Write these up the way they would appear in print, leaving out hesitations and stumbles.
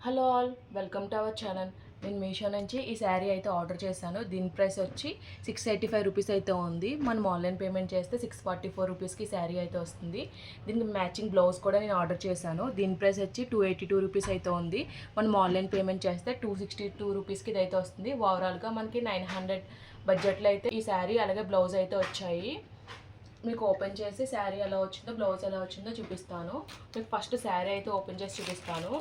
Hello all, welcome to our channel. నేను మీషో నుంచి ఈ శారీ అయితే ఆర్డర్ చేశాను. దీని ప్రైస్ వచ్చి 685 రూపీస్ అయితే ఉంది. మనం ఆన్లైన్ పేమెంట్ చేస్తే 644 రూపీస్కి శారీ అయితే వస్తుంది. దీనికి మ్యాచింగ్ బ్లౌజ్ కూడా నేను ఆర్డర్ చేశాను. దీని ప్రైస్ వచ్చి 282 రూపీస్ అయితే ఉంది. మనం ఆన్లైన్ పేమెంట్ చేస్తే 262 రూపీస్కి ఇది అయితే వస్తుంది. ఓవరాల్గా మనకి 900 బడ్జెట్లో అయితే ఈ శారీ అలాగే బ్లౌజ్ అయితే వచ్చాయి. మీకు ఓపెన్ చేసి శారీ ఎలా వచ్చిందో బ్లౌజ్ ఎలా వచ్చిందో చూపిస్తాను. మీకు ఫస్ట్ శారీ అయితే ఓపెన్ చేసి చూపిస్తాను.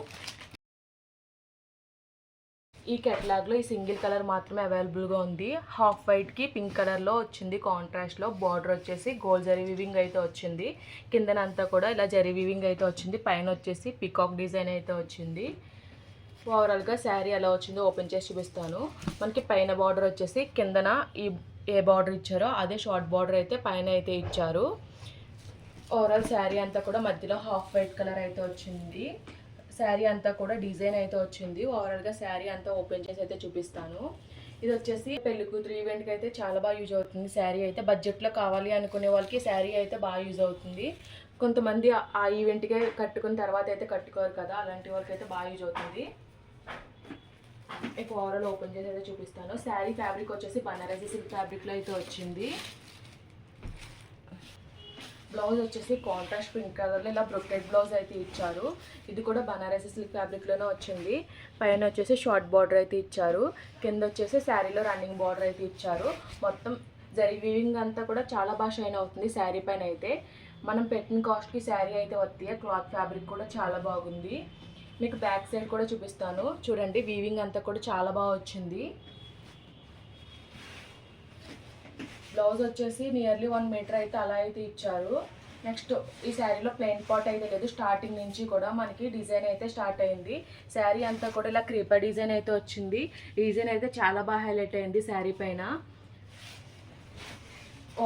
ఈ కేటలాగ్లో ఈ సింగిల్ కలర్ మాత్రమే అవైలబుల్గా ఉంది. హాఫ్ వైట్కి పింక్ కలర్లో వచ్చింది. కాంట్రాస్ట్లో బార్డర్ వచ్చేసి గోల్డ్ జరీ వీవింగ్ అయితే వచ్చింది. కిందనంతా కూడా ఇలా జరీ వీవింగ్ అయితే వచ్చింది. పైన వచ్చేసి పికాక్ డిజైన్ అయితే వచ్చింది. ఓవరాల్గా శారీ ఎలా వచ్చిందో ఓపెన్ చేసి చూపిస్తాను. మనకి పైన బార్డర్ వచ్చేసి కిందన ఏ బార్డర్ ఇచ్చారో అదే షార్ట్ బార్డర్ అయితే పైన అయితే ఇచ్చారు. ఓవరాల్ శారీ అంతా కూడా మధ్యలో హాఫ్ వైట్ కలర్ అయితే వచ్చింది. శారీ అంతా కూడా డిజైన్ అయితే వచ్చింది. ఓవరాల్గా శారీ అంతా ఓపెన్ చేసి అయితే చూపిస్తాను. ఇది వచ్చేసి పెళ్లి కూతురు ఈవెంట్కి అయితే చాలా బాగా యూజ్ అవుతుంది. శారీ అయితే బడ్జెట్లో కావాలి అనుకునే వాళ్ళకి శారీ అయితే బాగా యూజ్ అవుతుంది. కొంతమంది ఆ ఈవెంట్కే కట్టుకున్న తర్వాత అయితే కట్టుకోరు కదా, అలాంటి వాళ్ళకి అయితే బాగా యూజ్ అవుతుంది. ఇప్పుడు ఓవరాల్ ఓపెన్ చేసి అయితే చూపిస్తాను. శారీ ఫ్యాబ్రిక్ వచ్చేసి బనారసి సిల్క్ ఫ్యాబ్రిక్లో అయితే వచ్చింది. బ్లౌజ్ వచ్చేసి కాంట్రాస్ట్ పింక్ కలర్లో ఇలా బ్రొకెట్ బ్లౌజ్ అయితే ఇచ్చారు. ఇది కూడా బనారసి సిల్క్ ఫ్యాబ్రిక్లోనే వచ్చింది. పైన వచ్చేసి షార్ట్ బార్డర్ అయితే ఇచ్చారు. కింద వచ్చేసి శారీలో రన్నింగ్ బార్డర్ అయితే ఇచ్చారు. మొత్తం జరీ వీవింగ్ అంతా కూడా చాలా బాగా షైన్ అవుతుంది శారీ పైన అయితే. మనం పెట్టిన కాస్ట్కి శారీ అయితే వస్తాయి. క్లాత్ ఫ్యాబ్రిక్ కూడా చాలా బాగుంది. మీకు బ్యాక్ సైడ్ కూడా చూపిస్తాను. చూడండి, వీవింగ్ అంతా కూడా చాలా బాగా వచ్చింది. బ్లౌజ్ వచ్చేసి నియర్లీ 1 మీటర్ అయితే అలా అయితే ఇచ్చారు. నెక్స్ట్ ఈ శారీలో ప్లెయిన్ పార్ట్ అయితే లేదు. స్టార్టింగ్ నుంచి కూడా మనకి డిజైన్ అయితే స్టార్ట్ అయింది. శారీ అంతా కూడా ఇలా క్రీపర్ డిజైన్ అయితే వచ్చింది. డిజైన్ అయితే చాలా బాగా హైలైట్ అయింది శారీ పైన.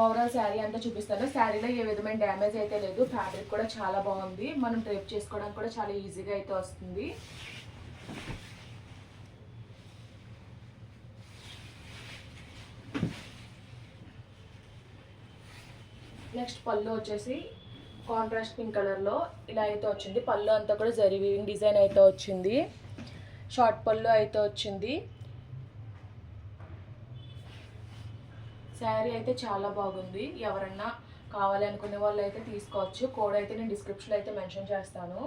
ఓవరాల్ శారీ అంతా చూపిస్తాను. శారీలో ఏ విధమైన డ్యామేజ్ అయితే లేదు. ఫ్యాబ్రిక్ కూడా చాలా బాగుంది. మనం డ్రేప్ చేసుకోవడానికి కూడా చాలా ఈజీగా అయితే వస్తుంది. నెక్స్ట్ పళ్ళు వచ్చేసి కాంట్రాస్ట్ పింక్ కలర్లో ఇలా అయితే వచ్చింది. పళ్ళు అంతా కూడా జరీ వీవింగ్ డిజైన్ అయితే వచ్చింది. షార్ట్ పళ్ళు అయితే వచ్చింది. శారీ అయితే చాలా బాగుంది. ఎవరన్నా కావాలి అనుకునే వాళ్ళు అయితే తీసుకోవచ్చు. కోడ్ అయితే నేను డిస్క్రిప్షన్లో అయితే మెన్షన్ చేస్తాను.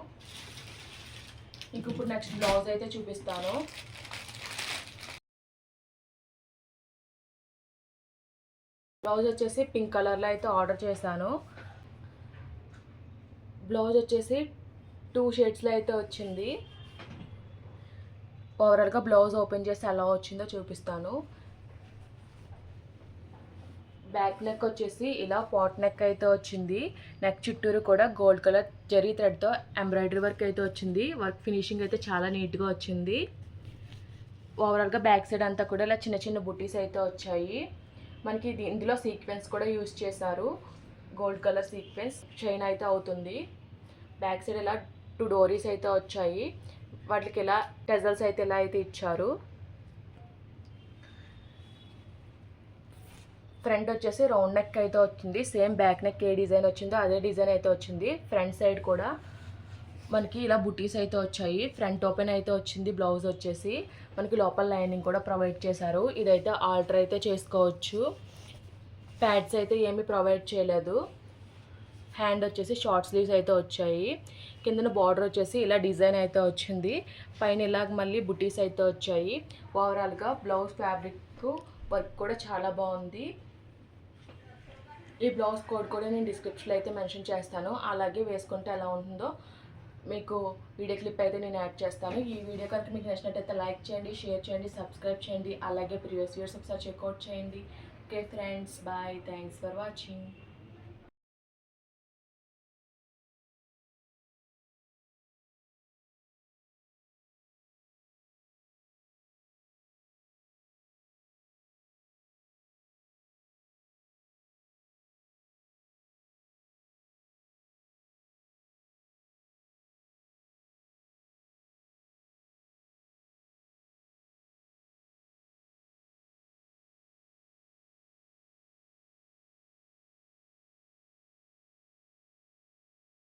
ఇప్పుడు నెక్స్ట్ బ్లౌజ్ అయితే చూపిస్తాను. బ్లౌజ్ వచ్చేసి పింక్ కలర్లో అయితే ఆర్డర్ చేశాను. బ్లౌజ్ వచ్చేసి 2 షేడ్స్లో అయితే వచ్చింది. ఓవరాల్గా బ్లౌజ్ ఓపెన్ చేసి ఎలా వచ్చిందో చూపిస్తాను. బ్యాక్ నెక్ వచ్చేసి ఇలా పాట్ నెక్ అయితే వచ్చింది. నెక్ చుట్టూరు కూడా గోల్డ్ కలర్ జరీ థ్రెడ్తో ఎంబ్రాయిడరీ వర్క్ అయితే వచ్చింది. వర్క్ ఫినిషింగ్ అయితే చాలా నీట్గా వచ్చింది. ఓవరాల్గా బ్యాక్ సైడ్ అంతా కూడా ఇలా చిన్న చిన్న బుటీస్ అయితే వచ్చాయి. మనకి ఇందులో సీక్వెన్స్ కూడా యూజ్ చేశారు. గోల్డ్ కలర్ సీక్వెన్స్ చైన్ అయితే అవుతుంది. బ్యాక్ సైడ్ ఇలా 2 డోరీస్ అయితే వచ్చాయి. వాటికి ఇలా టెజల్స్ అయితే ఇలా అయితే ఇచ్చారు. ఫ్రంట్ వచ్చేసి రౌండ్ నెక్ అయితే వచ్చింది. సేమ్ బ్యాక్ నెక్ ఏ డిజైన్ వచ్చిందో అదే డిజైన్ అయితే వచ్చింది. ఫ్రంట్ సైడ్ కూడా మనకి ఇలా బుటీస్ అయితే వచ్చాయి. ఫ్రంట్ ఓపెన్ అయితే వచ్చింది. బ్లౌజ్ వచ్చేసి మనకి లోపల లైనింగ్ కూడా ప్రొవైడ్ చేశారు. ఇదైతే ఆల్టర్ అయితే చేసుకోవచ్చు. ప్యాడ్స్ అయితే ఏమీ ప్రొవైడ్ చేయలేదు. హ్యాండ్ వచ్చేసి షార్ట్ స్లీవ్స్ అయితే వచ్చాయి. కిందన బార్డర్ వచ్చేసి ఇలా డిజైన్ అయితే వచ్చింది. పైన ఇలాగ మళ్ళీ బుటీస్ అయితే వచ్చాయి. ఓవరాల్గా బ్లౌజ్ ఫ్యాబ్రిక్ వర్క్ కూడా చాలా బాగుంది. ఈ బ్లౌజ్ కోడ్ కూడా నేను డిస్క్రిప్షన్లో అయితే మెన్షన్ చేస్తాను. అలాగే వేసుకుంటే ఎలా ఉంటుందో మీకు వీడియో క్లిప్ అయితే నేను యాడ్ చేస్తాను. ఈ వీడియో కనుక మీకు నచ్చినట్టయితే లైక్ చేయండి, షేర్ చేయండి, సబ్స్క్రైబ్ చేయండి. అలాగే ప్రీవియస్ వీడియోస్ ఒకసారి చెక్అవుట్ చేయండి. Okay friends, bye. Thanks for watching.